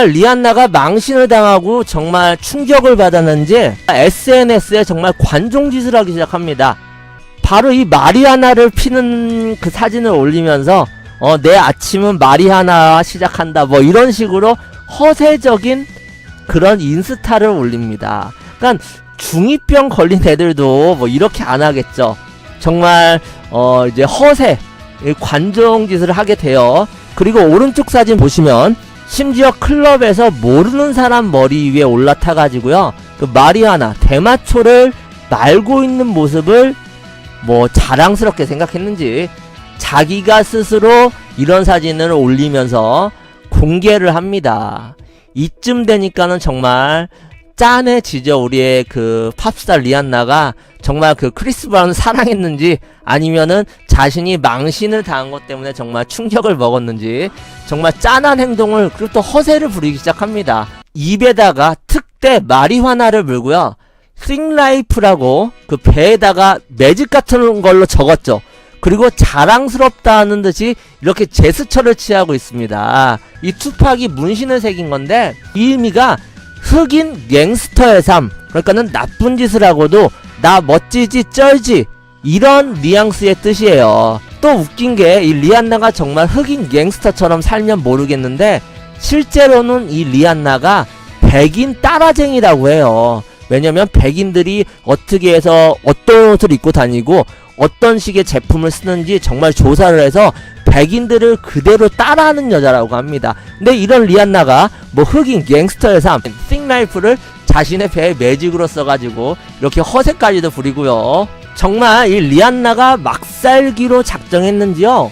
리안나가 망신을 당하고 정말 충격을 받았는지 SNS에 정말 관종짓을 하기 시작합니다. 바로 이 마리아나를 피는 그 사진을 올리면서 내 아침은 마리아나 시작한다 뭐 이런 식으로 허세적인 그런 인스타를 올립니다. 그러니까 중2병 걸린 애들도 뭐 이렇게 안 하겠죠. 정말 이제 허세 관종짓을 하게 돼요. 그리고 오른쪽 사진 보시면 심지어 클럽에서 모르는 사람 머리 위에 올라타 가지고요 그 마리아나 대마초를 말고 있는 모습을 뭐 자랑스럽게 생각했는지 자기가 스스로 이런 사진을 올리면서 공개를 합니다. 이쯤 되니까는 정말 짠해지죠. 우리의 그 팝스타 리안나가 정말 그 크리스 브라운을 사랑했는지 아니면은 자신이 망신을 당한 것 때문에 정말 충격을 먹었는지 정말 짠한 행동을 그리고 또 허세를 부리기 시작합니다. 입에다가 특대 마리화나를 물고요 싱라이프라고 그 배에다가 매직 같은 걸로 적었죠. 그리고 자랑스럽다는 듯이 이렇게 제스처를 취하고 있습니다. 이 투팍이 문신을 새긴 건데 이 의미가 흑인 갱스터의 삶, 그러니까는 나쁜 짓을 하고도 나 멋지지 쩔지 이런 뉘앙스의 뜻이에요. 또 웃긴 게 이 리안나가 정말 흑인 갱스터처럼 살면 모르겠는데 실제로는 이 리안나가 백인 따라쟁이라고 해요. 왜냐면 백인들이 어떻게 해서 어떤 옷을 입고 다니고 어떤 식의 제품을 쓰는지 정말 조사를 해서 백인들을 그대로 따라하는 여자라고 합니다. 근데 이런 리안나가 뭐 흑인 갱스터의 삶, 싱라이프를 자신의 배에 매직으로 써가지고 이렇게 허세까지도 부리고요. 정말 이 리안나가 막살기로 작정했는지요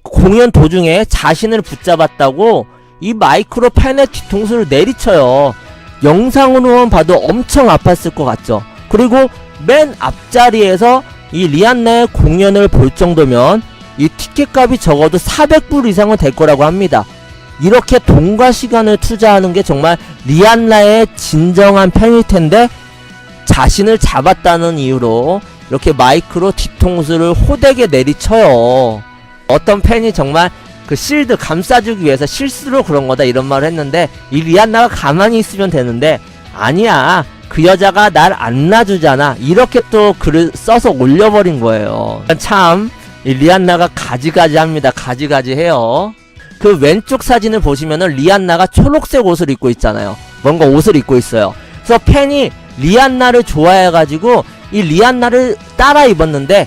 공연 도중에 자신을 붙잡았다고 이 마이크로 팬의 뒤통수를 내리쳐요. 영상으로만 봐도 엄청 아팠을 것 같죠. 그리고 맨 앞자리에서 이 리안나의 공연을 볼 정도면 이 티켓값이 적어도 400불 이상은 될 거라고 합니다. 이렇게 돈과 시간을 투자하는 게 정말 리안나의 진정한 팬일 텐데 자신을 잡았다는 이유로 이렇게 마이크로 뒤통수를 호되게 내리쳐요. 어떤 팬이 정말 그 실드 감싸주기 위해서 실수로 그런 거다 이런 말을 했는데 이 리안나가 가만히 있으면 되는데 아니야 그 여자가 날 안 놔주잖아 이렇게 또 글을 써서 올려버린 거예요. 참 이 리안나가 가지가지 합니다. 가지가지 해요. 그 왼쪽 사진을 보시면은 리안나가 초록색 옷을 입고 있잖아요. 뭔가 옷을 입고 있어요. 그래서 팬이 리안나를 좋아해가지고 이 리안나를 따라 입었는데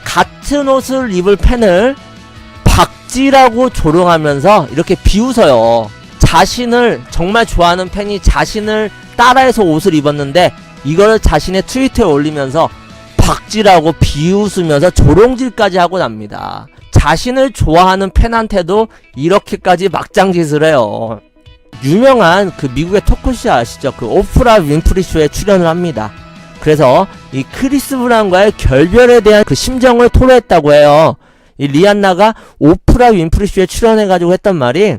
같은 옷을 입을 팬을 박쥐라고 조롱하면서 이렇게 비웃어요. 자신을 정말 좋아하는 팬이 자신을 따라해서 옷을 입었는데 이걸 자신의 트위터에 올리면서 박쥐라고 비웃으면서 조롱질까지 하고 납니다. 자신을 좋아하는 팬한테도 이렇게까지 막장짓을 해요. 유명한 그 미국의 토크쇼 아시죠? 그 오프라 윈프리 쇼에 출연을 합니다. 그래서 이 크리스 브라운과의 결별에 대한 그 심정을 토로했다고 해요. 이 리안나가 오프라 윈프리 쇼에 출연해가지고 했던 말이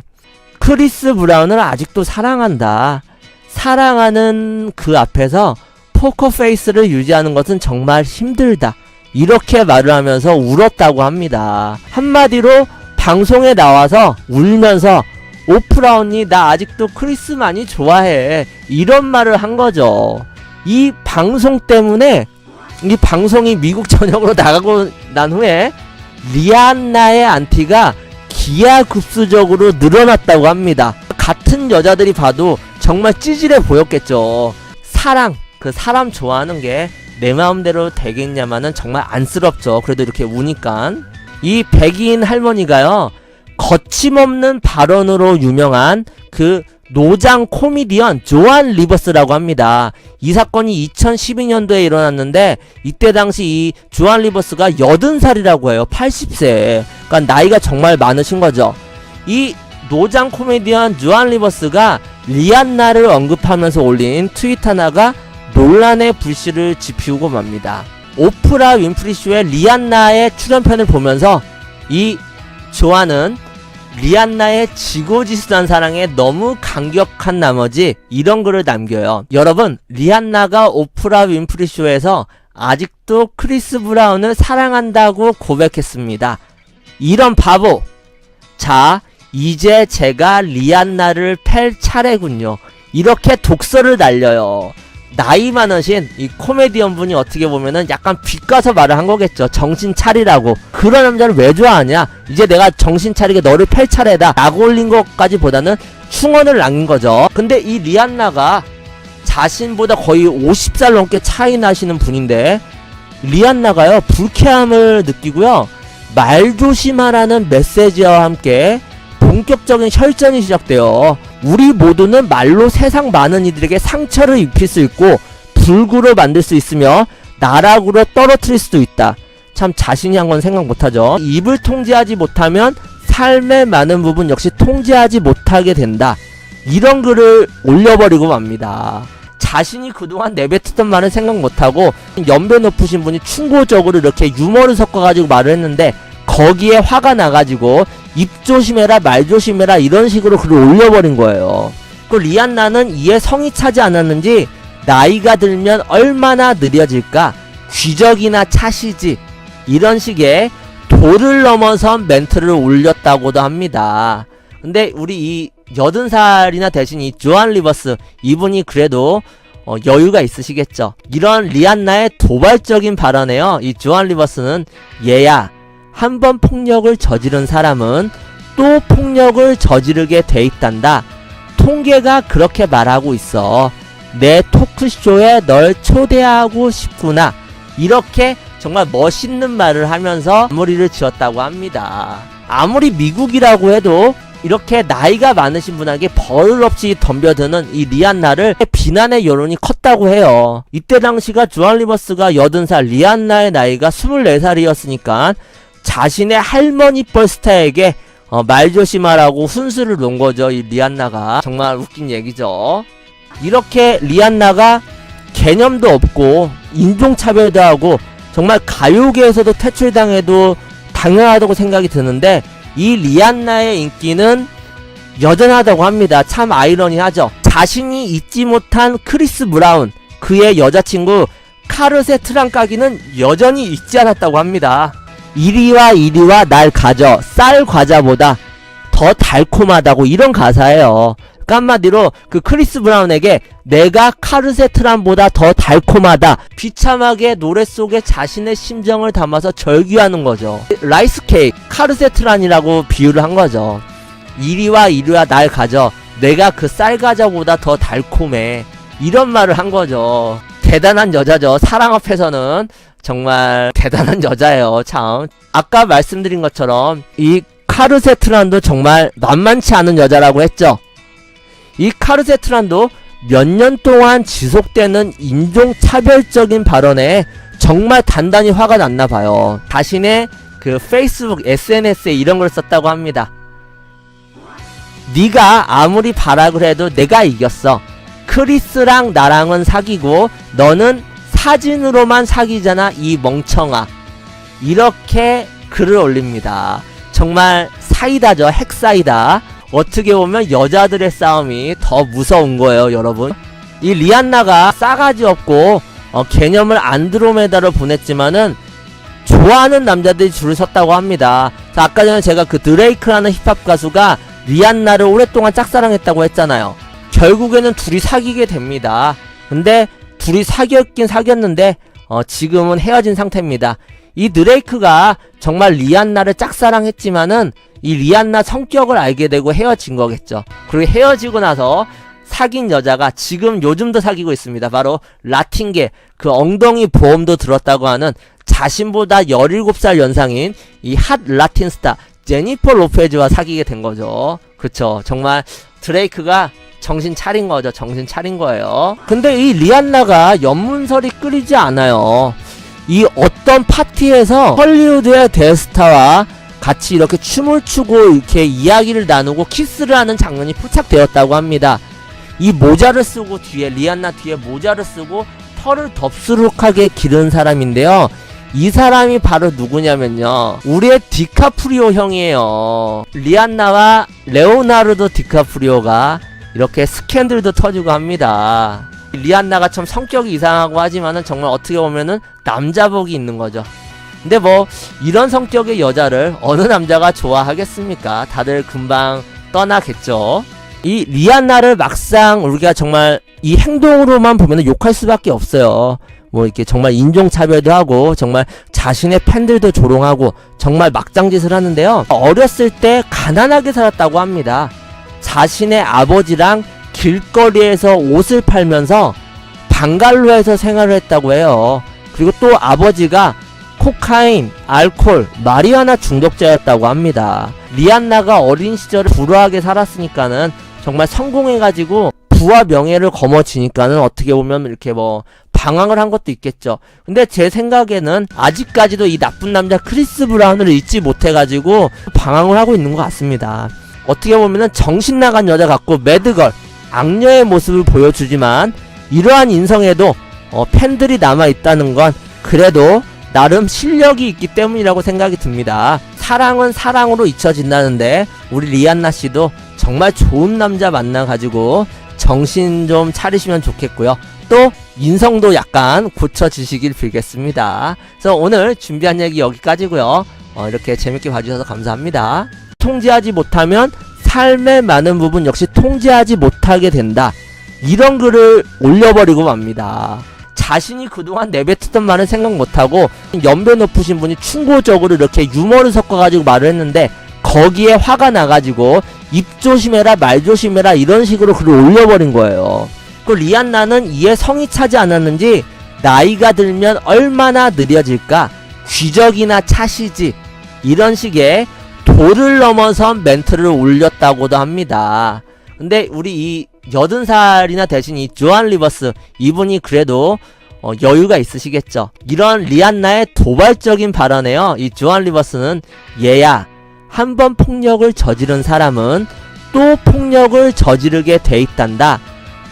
크리스 브라운을 아직도 사랑한다. 사랑하는 그 앞에서 포커페이스를 유지하는 것은 정말 힘들다. 이렇게 말을 하면서 울었다고 합니다. 한마디로 방송에 나와서 울면서 오프라 언니 나 아직도 크리스 많이 좋아해 이런 말을 한 거죠. 이 방송 때문에 이 방송이 미국 전역으로 나가고 난 후에 리안나의 안티가 기하급수적으로 늘어났다고 합니다. 같은 여자들이 봐도 정말 찌질해 보였겠죠. 사랑, 그 사람 좋아하는 게 내 마음대로 되겠냐마는 정말 안쓰럽죠. 그래도 이렇게 우니까. 이 백인 할머니가요 거침없는 발언으로 유명한 그 노장 코미디언 조안 리버스라고 합니다. 이 사건이 2012년도에 일어났는데 이때 당시 이 조안 리버스가 80살이라고 해요. 80세. 그러니까 나이가 정말 많으신 거죠. 이 노장 코미디언 조안 리버스가 리안나를 언급하면서 올린 트윗 하나가 논란의 불씨를 지피우고 맙니다. 오프라 윈프리 쇼의 리안나의 출연편을 보면서 이 조안은 리안나의 지고지순한 사랑에 너무 감격한 나머지 이런 글을 남겨요. 여러분, 리안나가 오프라 윈프리 쇼에서 아직도 크리스 브라운을 사랑한다고 고백했습니다. 이런 바보. 자, 이제 제가 리안나를 팰 차례군요. 이렇게 독설을 날려요. 나이 많으신 이 코미디언 분이 어떻게 보면은 약간 빗가서 말을 한 거겠죠. 정신 차리라고. 그런 남자를 왜 좋아하냐? 이제 내가 정신 차리게 너를 팰 차례다 라고 올린 것까지 보다는 충언을 남긴 거죠. 근데 이 리안나가 자신보다 거의 50살 넘게 차이 나시는 분인데, 리안나가요 불쾌함을 느끼고요, 말조심하라는 메시지와 함께 본격적인 혈전이 시작돼요. 우리 모두는 말로 세상 많은 이들에게 상처를 입힐 수 있고 불구로 만들 수 있으며 나락으로 떨어뜨릴 수도 있다. 참 자신이 한 건 생각 못하죠. 입을 통제하지 못하면 삶의 많은 부분 역시 통제하지 못하게 된다. 이런 글을 올려버리고 맙니다. 자신이 그동안 내뱉었던 말은 생각 못하고 연배 높으신 분이 충고적으로 이렇게 유머를 섞어가지고 말을 했는데, 거기에 화가 나가지고 입 조심해라 말 조심해라 이런 식으로 글을 올려버린 거예요. 그 리안나는 이에 성이 차지 않았는지 나이가 들면 얼마나 느려질까, 귀적이나 차시지, 이런 식의 도를 넘어선 멘트를 올렸다고도 합니다. 근데 우리 이 80살이나 되신 이 조안 리버스, 이분이 그래도 여유가 있으시겠죠. 이런 리안나의 도발적인 발언에요, 이 조안 리버스는 얘야, 한번 폭력을 저지른 사람은 또 폭력을 저지르게 돼 있단다. 통계가 그렇게 말하고 있어. 내 토크쇼에 널 초대하고 싶구나. 이렇게 정말 멋있는 말을 하면서 마무리를 지었다고 합니다. 아무리 미국이라고 해도 이렇게 나이가 많으신 분에게 버릇 없이 덤벼드는 이 리안나를 비난의 여론이 컸다고 해요. 이때 당시가 조안 리버스가 80살, 리안나의 나이가 24살이었으니까 자신의 할머니 뻘 스타에게 말 조심하라고 훈수를 놓은 거죠. 이 리안나가. 정말 웃긴 얘기죠. 이렇게 리안나가 개념도 없고 인종차별도 하고 정말 가요계에서도 퇴출당해도 당연하다고 생각이 드는데, 이 리안나의 인기는 여전하다고 합니다. 참 아이러니하죠. 자신이 잊지 못한 크리스 브라운, 그의 여자친구 카르세 트랑까기는 여전히 잊지 않았다고 합니다. 이리와 날 가져, 쌀 과자보다 더 달콤하다고, 이런 가사예요. 그러니까 한마디로 그 크리스 브라운에게 내가 카르세 트란보다 더 달콤하다, 비참하게 노래 속에 자신의 심정을 담아서 절규하는 거죠. 라이스 케이크, 카르세 트란이라고 비유를 한 거죠. 이리와 날 가져, 내가 그 쌀 과자보다 더 달콤해, 이런 말을 한 거죠. 대단한 여자죠. 사랑 앞에서는 정말 대단한 여자예요. 참 아까 말씀드린 것처럼 이 카르세 트란도 정말 만만치 않은 여자라고 했죠. 이 카르세 트란도 몇 년 동안 지속되는 인종차별적인 발언에 정말 단단히 화가 났나봐요. 자신의 그 페이스북 SNS에 이런 걸 썼다고 합니다. 네가 아무리 발악을 해도 내가 이겼어. 크리스랑 나랑은 사귀고 너는 사진으로만 사귀잖아 이 멍청아. 이렇게 글을 올립니다. 정말 사이다죠. 핵사이다. 어떻게 보면 여자들의 싸움이 더 무서운 거예요, 여러분. 이 리안나가 싸가지 없고 개념을 안드로메다로 보냈지만은 좋아하는 남자들이 줄을 섰다고 합니다. 자, 아까 전에 제가 그 드레이크라는 힙합 가수가 리안나를 오랫동안 짝사랑했다고 했잖아요. 결국에는 둘이 사귀게 됩니다. 근데 둘이 사귀었긴 사귀었는데 지금은 헤어진 상태입니다. 이 드레이크가 정말 리안나를 짝사랑했지만은 이 리안나 성격을 알게 되고 헤어진 거겠죠. 그리고 헤어지고 나서 사귄 여자가 지금 요즘도 사귀고 있습니다. 바로 라틴계, 그 엉덩이 보험도 들었다고 하는 자신보다 17살 연상인 이 핫 라틴 스타 제니퍼 로페즈와 사귀게 된 거죠. 그쵸. 정말 드레이크가 정신 차린 거죠. 정신 차린 거예요. 근데 이 리안나가 연문설이 끓이지 않아요. 이 어떤 파티에서 헐리우드의 대스타와 같이 이렇게 춤을 추고 이렇게 이야기를 나누고 키스를 하는 장면이 포착되었다고 합니다. 이 모자를 쓰고 뒤에 리안나 뒤에 모자를 쓰고 털을 덥수룩하게 기른 사람인데요. 이 사람이 바로 누구냐면요, 우리의 디카프리오 형이에요. 리안나와 레오나르도 디카프리오가 이렇게 스캔들도 터지고 합니다. 리안나가 참 성격이 이상하고 하지만은 정말 어떻게 보면은 남자복이 있는 거죠. 근데 뭐 이런 성격의 여자를 어느 남자가 좋아하겠습니까? 다들 금방 떠나겠죠. 이 리안나를 막상 우리가 정말 이 행동으로만 보면 욕할 수밖에 없어요. 뭐 이렇게 정말 인종차별도 하고 정말 자신의 팬들도 조롱하고 정말 막장짓을 하는데요. 어렸을 때 가난하게 살았다고 합니다. 자신의 아버지랑 길거리에서 옷을 팔면서 방갈로에서 생활을 했다고 해요. 그리고 또 아버지가 코카인, 알코올, 마리화나 중독자였다고 합니다. 리안나가 어린 시절을 불우하게 살았으니까는 정말 성공해가지고 부와 명예를 거머쥐니까는 어떻게 보면 이렇게 뭐 방황을 한 것도 있겠죠. 근데 제 생각에는 아직까지도 이 나쁜 남자 크리스 브라운을 잊지 못해가지고 방황을 하고 있는 것 같습니다. 어떻게 보면은 정신 나간 여자 같고 매드걸, 악녀의 모습을 보여주지만 이러한 인성에도 팬들이 남아있다는 건 그래도 나름 실력이 있기 때문이라고 생각이 듭니다. 사랑은 사랑으로 잊혀진다는데 우리 리안나씨도 정말 좋은 남자 만나가지고 정신 좀 차리시면 좋겠고요. 또 인성도 약간 고쳐지시길 빌겠습니다. 그래서 오늘 준비한 얘기 여기까지고요. 이렇게 재밌게 봐주셔서 감사합니다. 통제하지 못하면 삶의 많은 부분 역시 통제하지 못하게 된다. 이런 글을 올려버리고 맙니다. 자신이 그동안 내뱉었던 말은 생각 못하고 연배 높으신 분이 충고적으로 이렇게 유머를 섞어가지고 말을 했는데 거기에 화가 나가지고 입 조심해라 말 조심해라 이런 식으로 글을 올려버린 거예요. 그 리안나는 이에 성이 차지 않았는지 나이가 들면 얼마나 느려질까 귀적이나 차시지 이런 식의 도를 넘어선 멘트를 올렸다고도 합니다. 근데 우리 이 80살이나 되신 이 조안 리버스 이분이 그래도 여유가 있으시겠죠. 이런 리안나의 도발적인 발언에요. 이 조안 리버스는 얘야 한번 폭력을 저지른 사람은 또 폭력을 저지르게 돼 있단다.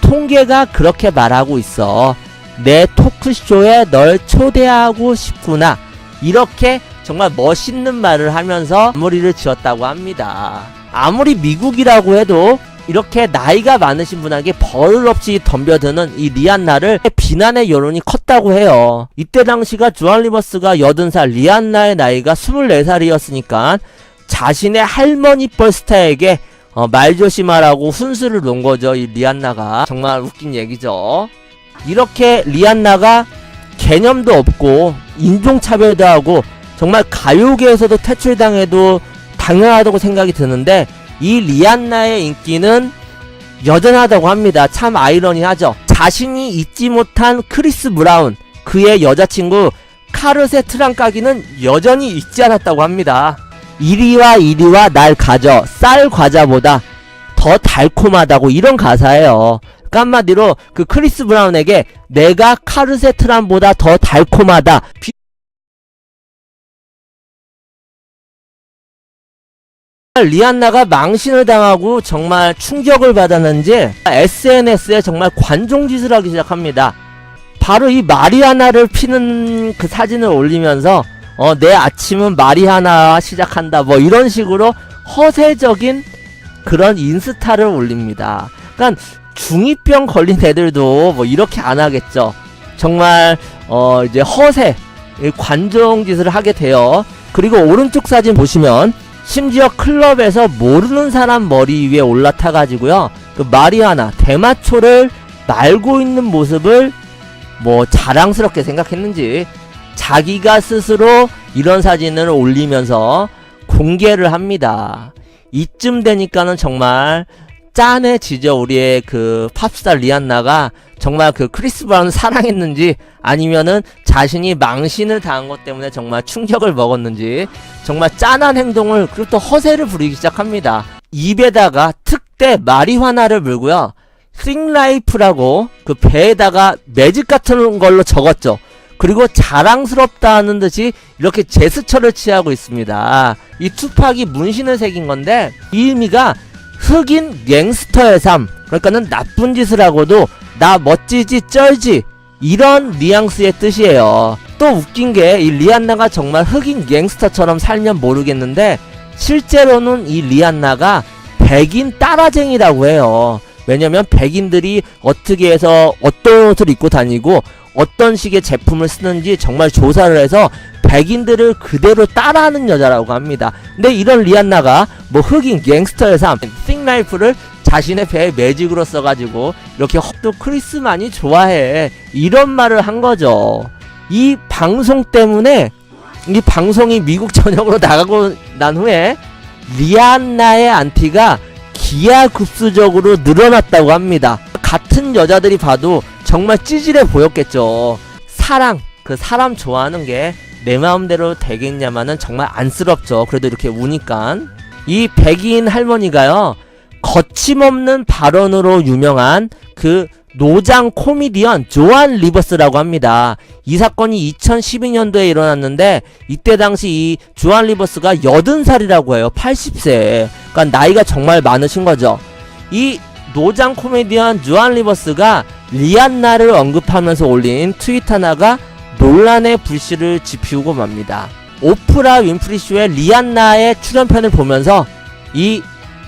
통계가 그렇게 말하고 있어. 내 토크쇼에 널 초대하고 싶구나. 이렇게 정말 멋있는 말을 하면서 마무리를 지었다고 합니다. 아무리 미국이라고 해도 이렇게 나이가 많으신 분에게 버릇없이 덤벼드는 이 리안나를 비난의 여론이 컸다고 해요. 이때 당시가 조안 리버스가 80살, 리안나의 나이가 24살이었으니까 자신의 할머니 뻘 스타에게 말 조심하라고 훈수를 놓은 거죠. 이 리안나가. 정말 웃긴 얘기죠. 이렇게 리안나가 개념도 없고 인종차별도 하고 정말 가요계에서도 퇴출당해도 당연하다고 생각이 드는데 이 리안나의 인기는 여전하다고 합니다. 참 아이러니하죠. 자신이 잊지 못한 크리스 브라운, 그의 여자친구 카르세 트랑까기는 여전히 잊지 않았다고 합니다. 이리와 날 가져 쌀 과자보다 더 달콤하다고 이런 가사예요. 그러니까 한마디로 그 크리스 브라운에게 내가 카르세 트랑보다 더 달콤하다. 리안나가 망신을 당하고 정말 충격을 받았는지 SNS에 정말 관종짓을 하기 시작합니다. 바로 이 마리아나를 피는 그 사진을 올리면서 내 아침은 마리아나 시작한다 뭐 이런 식으로 허세적인 그런 인스타를 올립니다. 그러니까 중2병 걸린 애들도 뭐 이렇게 안 하겠죠. 정말 이제 허세 관종짓을 하게 돼요. 그리고 오른쪽 사진 보시면 심지어 클럽에서 모르는 사람 머리 위에 올라타가지고요 그 마리아나 대마초를 말고 있는 모습을 뭐 자랑스럽게 생각했는지 자기가 스스로 이런 사진을 올리면서 공개를 합니다. 이쯤 되니까는 정말 짠해지죠. 우리의 그 팝스타 리안나가 정말 그 크리스 브라운을 사랑했는지 아니면은 자신이 망신을 당한 것 때문에 정말 충격을 먹었는지 정말 짠한 행동을 그리고 또 허세를 부리기 시작합니다. 입에다가 특대 마리화나를 물고요 싱라이프라고 그 배에다가 매직 같은 걸로 적었죠. 그리고 자랑스럽다는 듯이 이렇게 제스처를 취하고 있습니다. 이 투팍이 문신을 새긴 건데 이 의미가 흑인 갱스터의 삶, 그러니까는 나쁜 짓을 하고도 나 멋지지 쩔지 이런 뉘앙스의 뜻이에요. 또 웃긴 게 이 리안나가 정말 흑인 갱스터처럼 살면 모르겠는데 실제로는 이 리안나가 백인 따라쟁이라고 해요. 왜냐면 백인들이 어떻게 해서 어떤 옷을 입고 다니고 어떤 식의 제품을 쓰는지 정말 조사를 해서 백인들을 그대로 따라하는 여자라고 합니다. 근데 이런 리안나가 뭐 흑인 갱스터의 삶, 싱라이프를 자신의 배에 매직으로 써가지고 이렇게 또 크리스만이 좋아해 이런 말을 한 거죠. 이 방송 때문에 이 방송이 미국 전역으로 나가고 난 후에 리안나의 안티가 기하급수적으로 늘어났다고 합니다. 같은 여자들이 봐도 정말 찌질해 보였겠죠. 그 사람 좋아하는 게 내 마음대로 되겠냐마는 정말 안쓰럽죠. 그래도 이렇게 우니까. 이 백인 할머니가요, 거침없는 발언으로 유명한 그 노장 코미디언 조안 리버스라고 합니다. 이 사건이 2012년도에 일어났는데 이때 당시 이 조안 리버스가 80살이라고 해요. 80세. 그러니까 나이가 정말 많으신 거죠. 이 노장 코미디언 조안 리버스가 리안나를 언급하면서 올린 트윗 하나가 논란의 불씨를 지피우고 맙니다. 오프라 윈프리 쇼의 리안나의 출연편을 보면서 이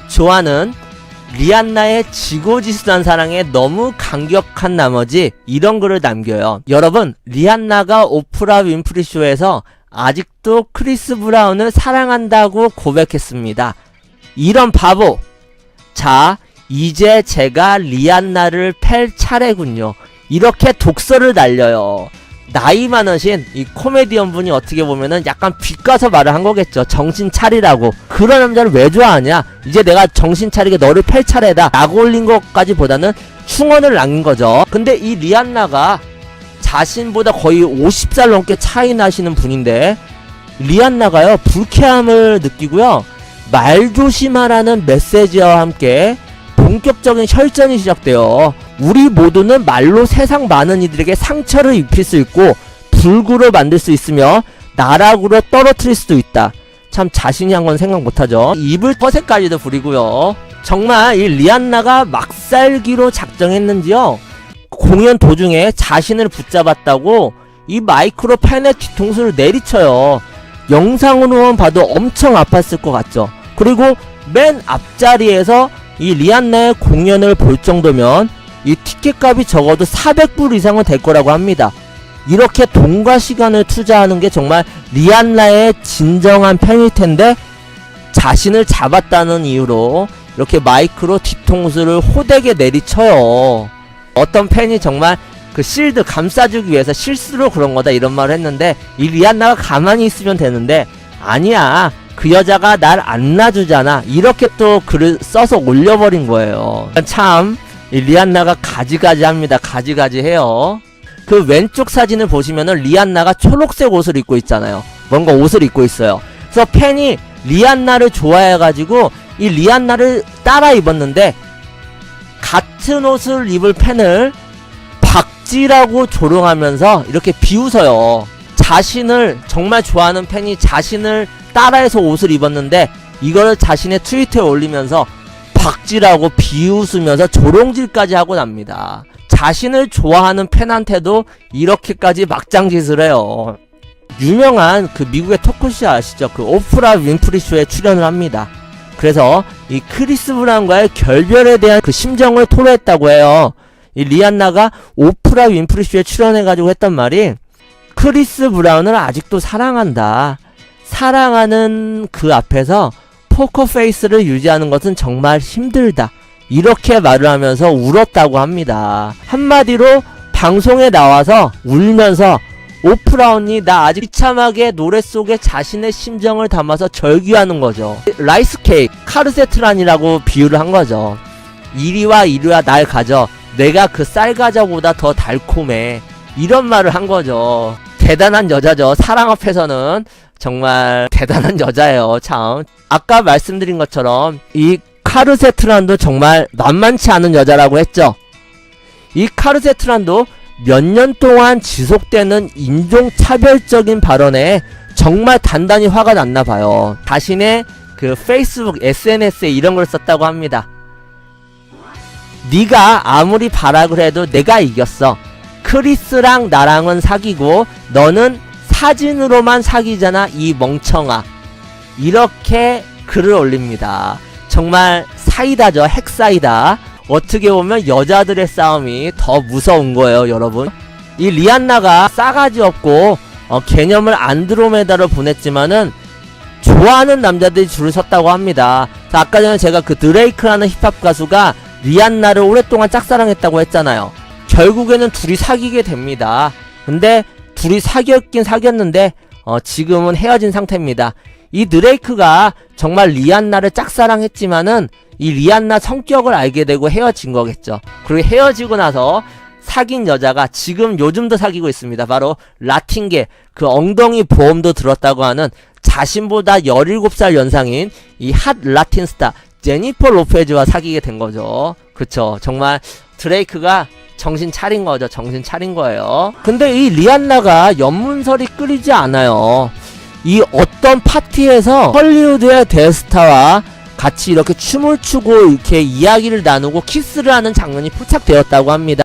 조안은 리안나의 지고지순한 사랑에 너무 감격한 나머지 이런 글을 남겨요. 여러분, 리안나가 오프라 윈프리 쇼에서 아직도 크리스 브라운을 사랑한다고 고백했습니다. 이런 바보. 자, 이제 제가 리안나를 팰 차례군요. 이렇게 독설을 날려요. 나이 많으신 이 코미디언 분이 어떻게 보면은 약간 빗가서 말을 한 거겠죠. 정신 차리라고. 그런 남자를 왜 좋아하냐? 이제 내가 정신 차리게 너를 팰 차례다 라고 올린 것까지 보다는 충언을 남긴 거죠. 근데 이 리안나가 자신보다 거의 50살 넘게 차이 나시는 분인데, 리안나가요 불쾌함을 느끼고요, 말 조심하라는 메시지와 함께 본격적인 혈전이 시작돼요. 우리 모두는 말로 세상 많은 이들에게 상처를 입힐 수 있고 불구로 만들 수 있으며 나락으로 떨어뜨릴 수도 있다. 참 자신이 한 건 생각 못하죠. 입을 허세까지도 부리고요. 정말 이 리안나가 막살기로 작정했는지요, 공연 도중에 자신을 붙잡았다고 이 마이크로 팬의 뒤통수를 내리쳐요. 영상으로만 봐도 엄청 아팠을 것 같죠. 그리고 맨 앞자리에서 이 리안나의 공연을 볼 정도면 이 티켓값이 적어도 400불 이상은 될 거라고 합니다. 이렇게 돈과 시간을 투자하는 게 정말 리안나의 진정한 팬일 텐데, 자신을 잡았다는 이유로 이렇게 마이크로 뒤통수를 호되게 내리쳐요. 어떤 팬이 정말 그 실드 감싸주기 위해서 실수로 그런 거다 이런 말을 했는데, 이 리안나가 가만히 있으면 되는데, 아니야, 그 여자가 날 안 놔주잖아, 이렇게 또 글을 써서 올려버린 거예요. 참 이 리안나가 가지가지합니다. 가지가지해요. 그 왼쪽 사진을 보시면은 리안나가 초록색 옷을 입고 있잖아요. 뭔가 옷을 입고 있어요. 그래서 팬이 리안나를 좋아해가지고 이 리안나를 따라 입었는데, 같은 옷을 입을 팬을 박쥐라고 조롱하면서 이렇게 비웃어요. 자신을 정말 좋아하는 팬이 자신을 따라해서 옷을 입었는데 이거를 자신의 트위터에 올리면서 박쥐라고 비웃으면서 조롱질까지 하고 납니다. 자신을 좋아하는 팬한테도 이렇게까지 막장짓을 해요. 유명한 그 미국의 토크쇼 아시죠? 그 오프라 윈프리 쇼에 출연을 합니다. 그래서 이 크리스 브라운과의 결별에 대한 그 심정을 토로했다고 해요. 이 리안나가 오프라 윈프리 쇼에 출연해가지고 했던 말이, 크리스 브라운을 아직도 사랑한다. 사랑하는 그 앞에서 포커페이스를 유지하는 것은 정말 힘들다. 이렇게 말을 하면서 울었다고 합니다. 한마디로 방송에 나와서 울면서, 오프라 언니 나 아직 비참하게 노래 속에 자신의 심정을 담아서 절규하는 거죠. 라이스 케이크, 카르세트란이라고 비유를 한 거죠. 이리와 이리와 날 가져, 내가 그 쌀과자보다 더 달콤해, 이런 말을 한 거죠. 대단한 여자죠. 사랑 앞에서는 정말 대단한 여자예요. 참, 아까 말씀드린 것처럼 이 카르세트란도 정말 만만치 않은 여자라고 했죠. 이 카르세트란도 몇 년 동안 지속되는 인종차별적인 발언에 정말 단단히 화가 났나 봐요. 자신의 그 페이스북 SNS에 이런 걸 썼다고 합니다. 네가 아무리 발악을 해도 내가 이겼어. 크리스랑 나랑은 사귀고 너는 사진으로만 사귀잖아, 이 멍청아. 이렇게 글을 올립니다. 정말 사이다죠. 핵사이다. 어떻게 보면 여자들의 싸움이 더 무서운 거예요, 여러분. 이 리안나가 싸가지 없고 개념을 안드로메다로 보냈지만은 좋아하는 남자들이 줄을 섰다고 합니다. 자, 아까 전에 제가 그 드레이크라는 힙합 가수가 리안나를 오랫동안 짝사랑했다고 했잖아요. 결국에는 둘이 사귀게 됩니다. 근데 둘이 사귀었긴 사귀었는데 지금은 헤어진 상태입니다. 이 드레이크가 정말 리안나를 짝사랑했지만은 이 리안나 성격을 알게 되고 헤어진 거겠죠. 그리고 헤어지고 나서 사귄 여자가 지금 요즘도 사귀고 있습니다. 바로 라틴계, 그 엉덩이 보험도 들었다고 하는 자신보다 17살 연상인 이 핫 라틴 스타 제니퍼 로페즈와 사귀게 된 거죠. 그쵸. 정말 드레이크가 정신 차린 거죠. 정신 차린 거예요. 근데 이 리안나가 연문설이 끓이지 않아요. 이 어떤 파티에서 헐리우드의 대스타와 같이 이렇게 춤을 추고 이렇게 이야기를 나누고 키스를 하는 장면이 포착되었다고 합니다.